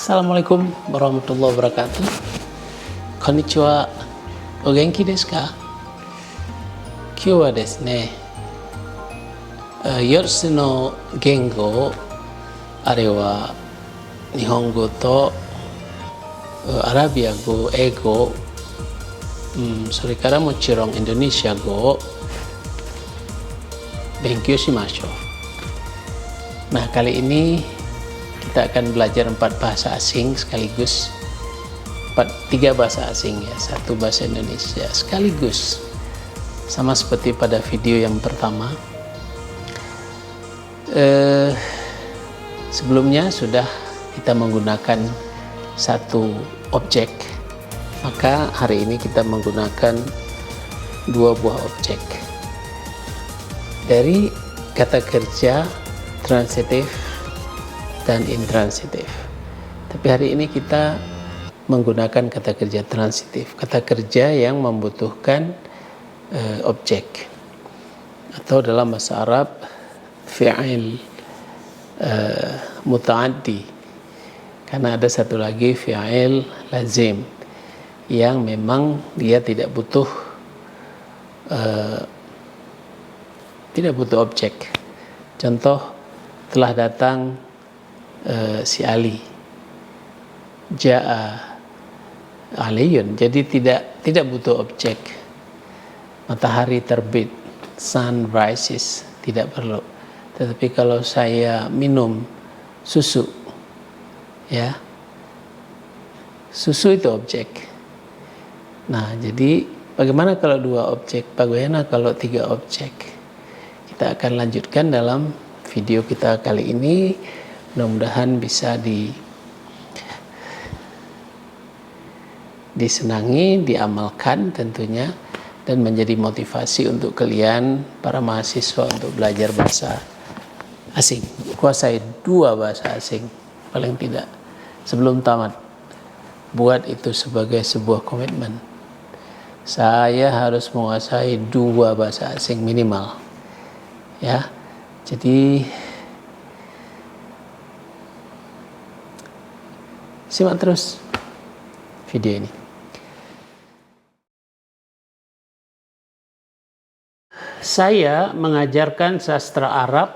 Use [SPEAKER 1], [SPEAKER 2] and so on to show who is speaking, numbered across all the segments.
[SPEAKER 1] Assalamualaikum warahmatullahi wabarakatuh. Konnichiwa. O genki desu ka? Kyou wa desu ne, 4つの言語、あれは日本語とアラビア語、英語、それからもちろんインドネシア語を勉強しましょう。Nah, kali ini kita akan belajar 4 bahasa asing sekaligus. 3 bahasa asing ya, 1 bahasa Indonesia sekaligus. Sama seperti pada video yang pertama. Sebelumnya sudah kita menggunakan 1 objek, maka hari ini kita menggunakan 2 buah objek dari kata kerja transitif dan intransitif. Tapi hari ini kita menggunakan kata kerja transitif, kata kerja yang membutuhkan objek, atau dalam bahasa Arab fi'il muta'addi, karena ada satu lagi fi'il lazim yang memang dia tidak butuh objek. Contoh, telah datang si Ali, ja'a Aliyun, jadi tidak butuh objek. Matahari terbit, sun rises, tidak perlu. Tetapi kalau saya minum susu, ya, susu itu objek. Nah, jadi bagaimana kalau 2 objek? Bagaimana kalau 3 objek? Kita akan lanjutkan dalam video kita kali ini. Mudah-mudahan bisa disenangi, diamalkan tentunya, dan menjadi motivasi untuk kalian para mahasiswa untuk belajar bahasa asing. Kuasai 2 bahasa asing paling tidak sebelum tamat. Buat itu sebagai sebuah komitmen. Saya harus menguasai 2 bahasa asing minimal, ya. Jadi simak terus video ini. Saya mengajarkan sastra Arab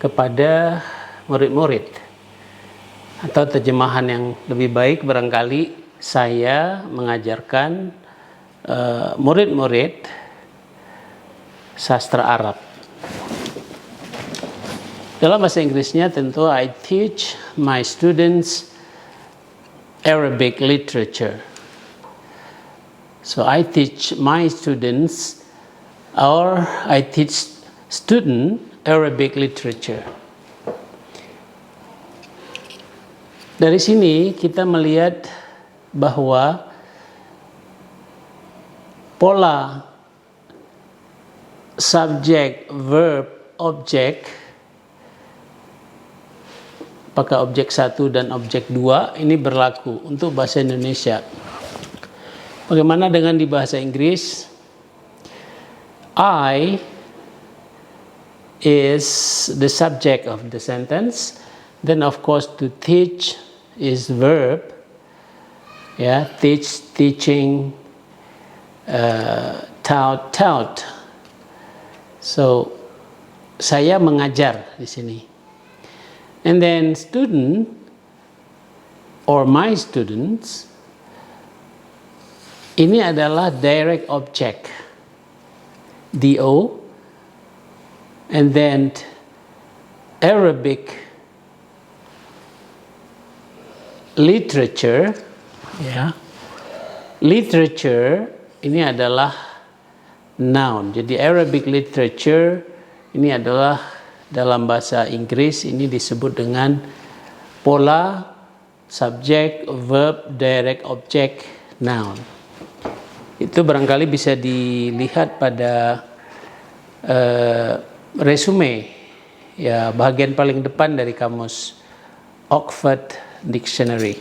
[SPEAKER 1] kepada murid-murid, atau terjemahan yang lebih baik barangkali saya mengajarkan murid-murid sastra Arab. Dalam bahasa Inggrisnya tentu I teach my students Arabic literature. So I teach my students, or I teach student Arabic literature. Dari sini kita melihat bahwa pola subjek, verb, objek, apakah objek 1 dan objek 2 ini berlaku untuk bahasa Indonesia. Bagaimana dengan di bahasa Inggris? I is the subject of the sentence. Then of course to teach is verb. Ya, teach, teaching, taught. So saya mengajar di sini. And then student or my students, ini adalah direct object, DO, and then Arabic literature, ya. Literature ini adalah noun. Jadi Arabic literature ini adalah dalam bahasa Inggris ini disebut dengan pola subjek, verb, direct object, noun. Itu barangkali bisa dilihat pada resume, ya, bagian paling depan dari kamus Oxford Dictionary.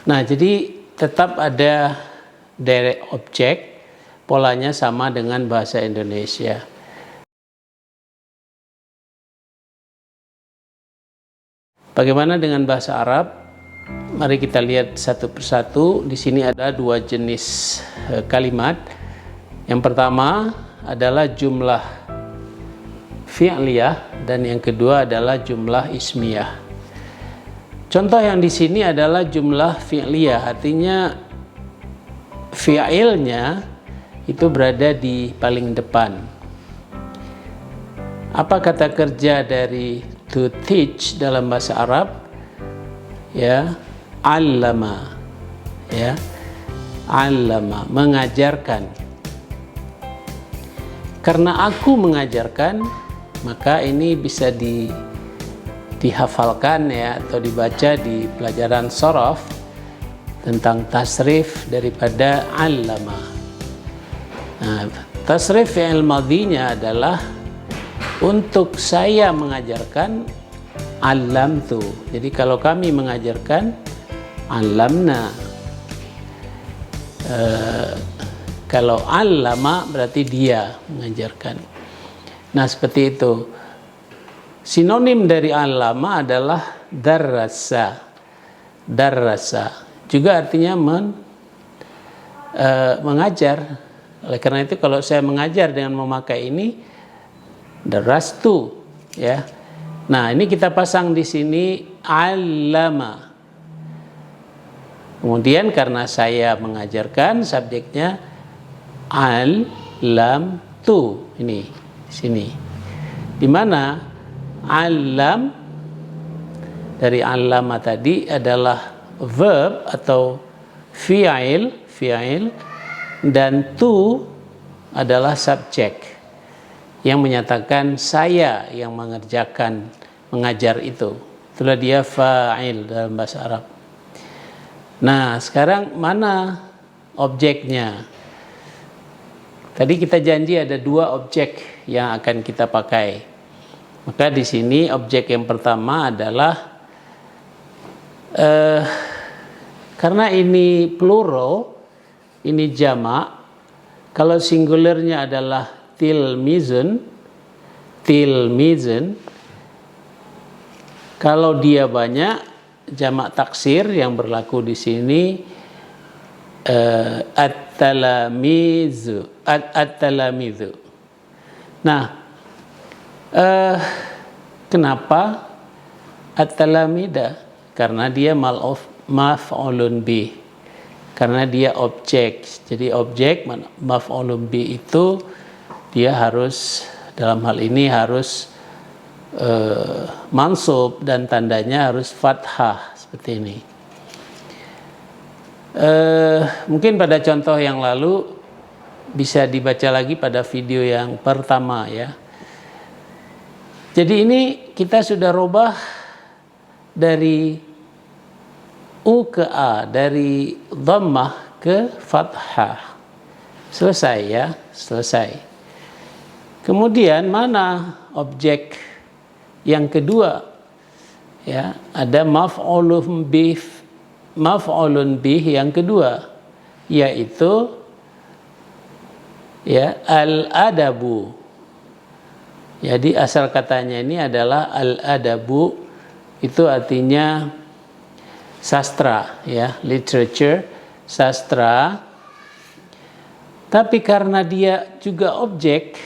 [SPEAKER 1] Nah, jadi tetap ada direct object, polanya sama dengan bahasa Indonesia. Bagaimana dengan bahasa Arab? Mari kita lihat satu persatu. Di sini ada dua jenis kalimat. Yang pertama adalah jumlah fi'liyah dan yang kedua adalah jumlah ismiyah. Contoh yang di sini adalah jumlah fi'liyah, artinya fi'ilnya itu berada di paling depan. Apa kata kerja dari to teach dalam bahasa Arab? Ya, allama. Ya, allama, mengajarkan. Karena aku mengajarkan, maka ini bisa dihafalkan ya, atau dibaca di pelajaran shorof tentang tasrif daripada allama. Nah, tasrif fi'il madhinya adalah untuk saya mengajarkan, allamtu. Jadi kalau kami mengajarkan, allamna. Kalau allama berarti dia mengajarkan. Nah, seperti itu. Sinonim dari allama adalah darrasa. Darrasa juga artinya mengajar. Oleh karena itu kalau saya mengajar dengan memakai ini, darastu, ya. Nah, ini kita pasang di sini allama. Kemudian karena saya mengajarkan, subjeknya allamtu. Ini di sini. Di mana allam dari allama tadi adalah verb atau fi'il, dan tu adalah subjek yang menyatakan saya yang mengerjakan, mengajar itu. Itulah dia fa'il dalam bahasa Arab. Nah, sekarang mana objeknya? Tadi kita janji ada dua objek yang akan kita pakai. Maka di sini objek yang pertama adalah karena ini plural, ini jamak. Kalau singularnya adalah tilmizun. Kalau dia banyak, jamak taksir yang berlaku di sini at-talamizu. Nah, kenapa at-talamida? Karena dia maf'ulun bih. Karena dia objek. Jadi objek maf'ulun bih itu dia harus, dalam hal ini harus mansub dan tandanya harus fathah seperti ini. Mungkin pada contoh yang lalu bisa dibaca lagi pada video yang pertama ya. Jadi ini kita sudah rubah dari U ke A, dari dhammah ke fathah. Selesai ya, selesai. Kemudian mana objek yang kedua? Ya, ada maf'ulun bih yang kedua, yaitu ya al-adabu. Jadi asal katanya ini adalah al-adabu, itu artinya sastra ya, literature, sastra. Tapi karena dia juga objek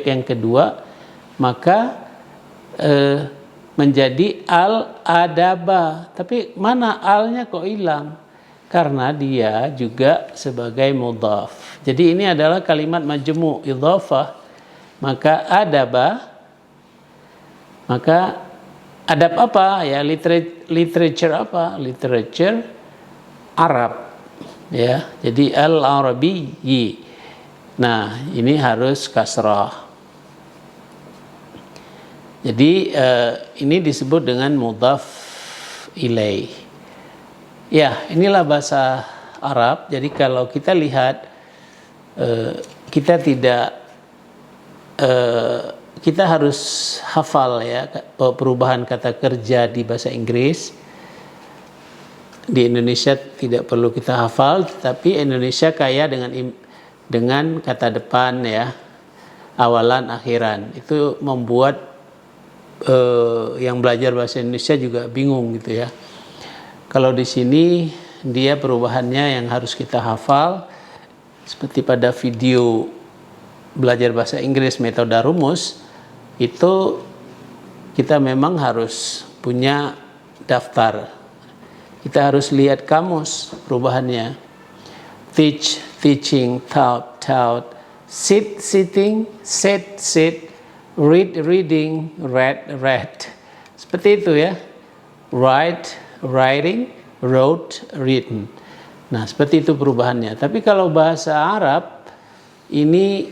[SPEAKER 1] yang kedua, maka menjadi al-adaba. Tapi mana alnya kok hilang? Karena dia juga sebagai mudhaf. Jadi ini adalah kalimat majmu' idhafah. Maka adaba, maka adab apa ya, literature apa? Literature Arab ya. Jadi al-arabiyyi. Nah, ini harus kasrah. Jadi ini disebut dengan mudhaf ilaih. Ya, inilah bahasa Arab. Jadi kalau kita lihat, kita harus hafal ya perubahan kata kerja di bahasa Inggris. Di Indonesia tidak perlu kita hafal, tapi Indonesia kaya dengan kata depan ya, awalan akhiran. Itu membuat yang belajar bahasa Indonesia juga bingung gitu ya. Kalau di sini dia perubahannya yang harus kita hafal, seperti pada video belajar bahasa Inggris metode rumus, itu kita memang harus punya daftar. Kita harus lihat kamus perubahannya. Teach, teaching, taught, taught, sit, sitting, sit, sit, read, reading, read, read. Seperti itu ya. Write, writing, wrote, written. Nah, seperti itu perubahannya. Tapi kalau bahasa Arab ini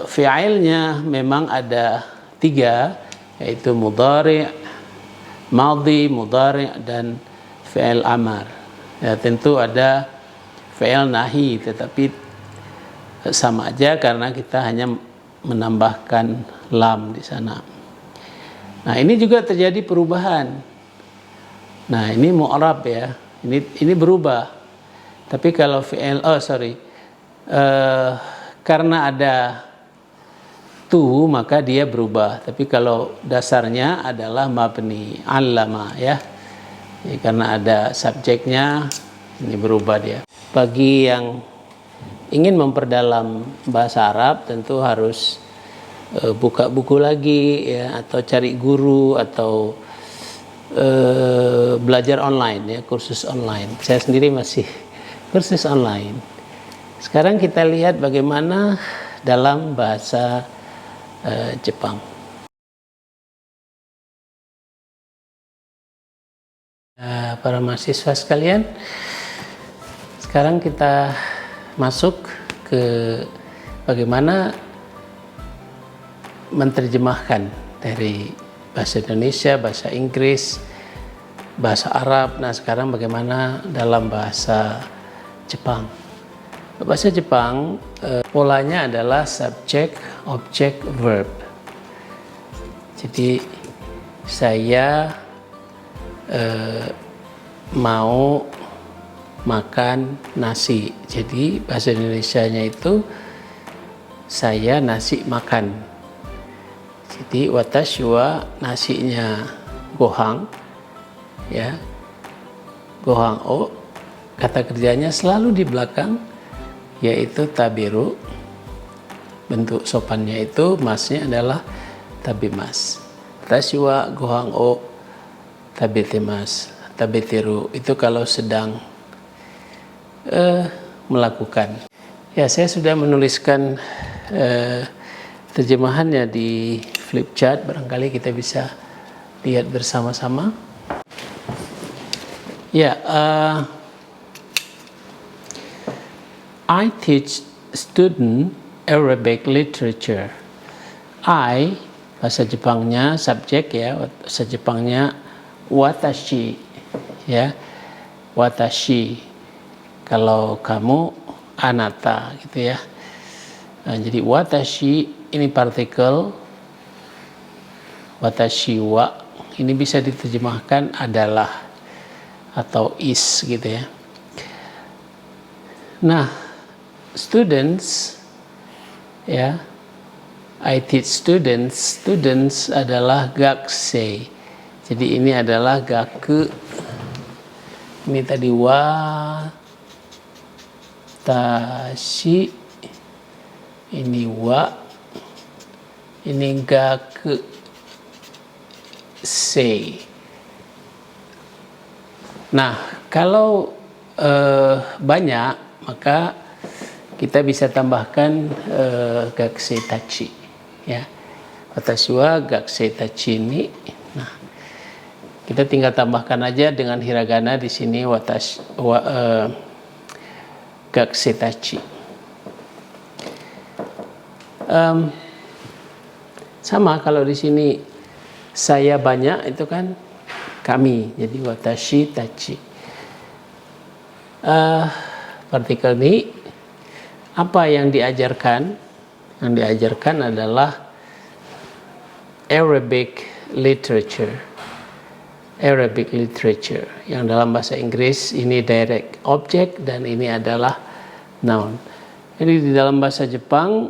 [SPEAKER 1] fi'ilnya memang ada 3, yaitu mudhari', madhi, mudhari' dan fi'il amar. Ya, tentu ada fi'il nahi, tetapi sama aja karena kita hanya menambahkan lam di sana. Nah, ini juga terjadi perubahan. Nah, ini mu'rab ya. Ini berubah. Tapi kalau fi'il karena ada tu maka dia berubah. Tapi kalau dasarnya adalah mabni, allama ya. Karena ada subjeknya, ini berubah dia. Bagi yang ingin memperdalam bahasa Arab tentu harus buka buku lagi ya, atau cari guru, atau belajar online ya, kursus online. Saya sendiri masih kursus online. Sekarang kita lihat bagaimana dalam bahasa Jepang. Para mahasiswa sekalian, sekarang kita masuk ke bagaimana menerjemahkan dari bahasa Indonesia, bahasa Inggris, bahasa Arab. Nah, sekarang bagaimana dalam bahasa Jepang. Bahasa Jepang polanya adalah subject, object, verb. Jadi saya mau makan nasi. Jadi bahasa Indonesianya itu saya nasi makan. Jadi watashi wa nasinya gohang ya. Gohang o, kata kerjanya selalu di belakang, yaitu tabiru. Bentuk sopannya itu masnya adalah tabimas. Watashi wa gohang o tabitemas, tabitiru itu kalau sedang melakukan. Ya, saya sudah menuliskan terjemahannya di flip chart, barangkali kita bisa lihat bersama-sama. Ya, I teach student Arabic literature. I, bahasa Jepangnya subjek ya, bahasa Jepangnya watashi ya, watashi. Kalau kamu anata gitu ya. Nah, jadi watashi ini partikel, watashi wa ini bisa diterjemahkan adalah atau is gitu ya. Nah, students ya, I teach students. Students adalah gakusei. Jadi ini adalah gaku. Ini tadi wa tashi. Ini wa. Ini gaku sei. Nah, kalau banyak maka kita bisa tambahkan gakusei tachi ya. Watashi wa gakusei tachi ni. Nah, kita tinggal tambahkan aja dengan hiragana di sini watashi wa gakusei tachi. Sama kalau di sini saya banyak itu kan kami, jadi watashi tachi. Partikel ini apa yang diajarkan? Yang diajarkan adalah Arabic literature. Arabic literature yang dalam bahasa Inggris ini direct object dan ini adalah noun. Jadi di dalam bahasa Jepang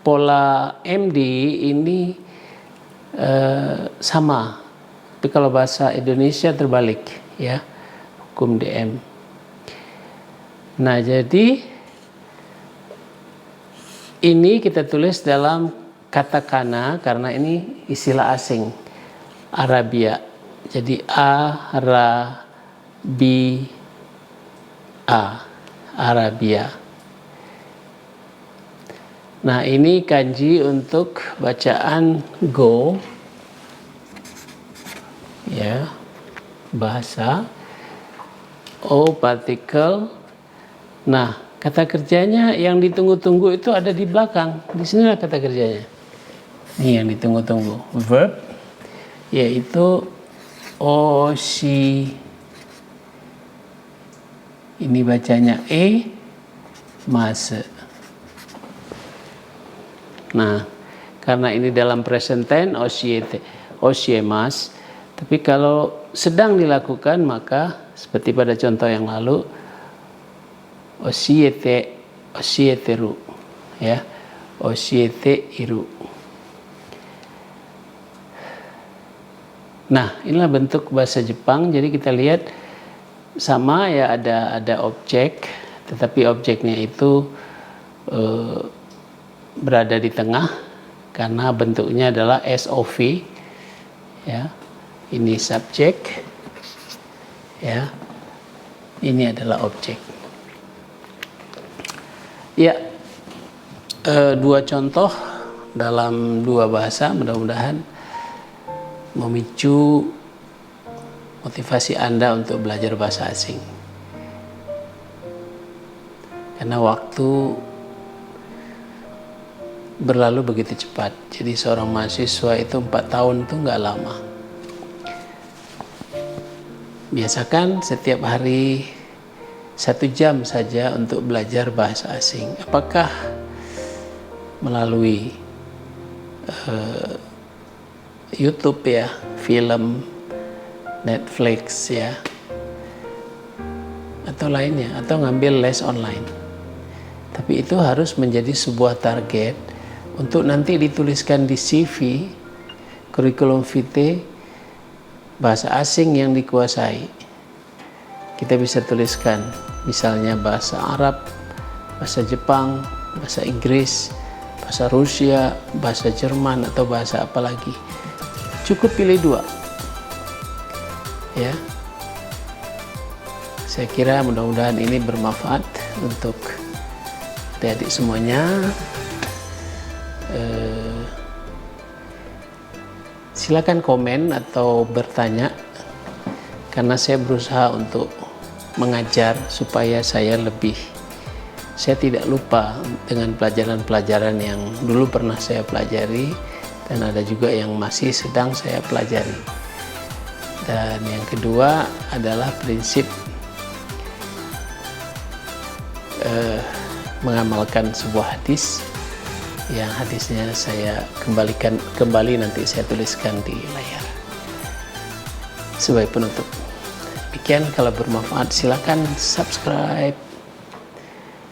[SPEAKER 1] pola MD ini sama, tapi kalau bahasa Indonesia terbalik ya, hukum DM. Nah, jadi ini kita tulis dalam katakana karena ini istilah asing, Arabia. Jadi Arabia. Nah, ini kanji untuk bacaan go, ya, bahasa. O partikel. Nah, kata kerjanya yang ditunggu-tunggu itu ada di belakang. Di sinilah kata kerjanya. Ini yang ditunggu-tunggu. Verb, yaitu oshi. Ini bacanya mase. Nah, karena ini dalam present tense oshiemas, tapi kalau sedang dilakukan maka seperti pada contoh yang lalu oshieteru, ya, oshieteiru. Nah, inilah bentuk bahasa Jepang. Jadi kita lihat sama ya, ada objek, tetapi objeknya itu berada di tengah karena bentuknya adalah SOV, ya. Ini subjek, ya. Ini adalah objek. Ya, dua contoh dalam dua bahasa mudah-mudahan memicu motivasi Anda untuk belajar bahasa asing. Karena waktu berlalu begitu cepat. Jadi seorang mahasiswa itu 4 tahun itu nggak lama. Biasakan setiap hari 1 jam saja untuk belajar bahasa asing. Apakah melalui YouTube ya, film, Netflix ya, atau lainnya, atau ngambil les online. Tapi itu harus menjadi sebuah target untuk nanti dituliskan di CV, kurikulum vitae, bahasa asing yang dikuasai. Kita bisa tuliskan misalnya bahasa Arab, bahasa Jepang, bahasa Inggris, bahasa Rusia, bahasa Jerman, atau bahasa apa lagi. Cukup pilih 2. Ya. Saya kira mudah-mudahan ini bermanfaat untuk adik-adik semuanya. Silakan komen atau bertanya, karena saya berusaha untuk mengajar supaya saya tidak lupa dengan pelajaran-pelajaran yang dulu pernah saya pelajari, dan ada juga yang masih sedang saya pelajari. Dan yang kedua adalah prinsip mengamalkan sebuah hadis, yang hadisnya saya kembali nanti saya tuliskan di layar sebagai penutup. Demikian, kalau bermanfaat silakan subscribe,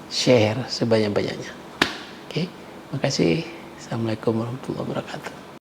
[SPEAKER 1] share sebanyak-banyaknya. Oke, makasih. Assalamualaikum warahmatullahi wabarakatuh.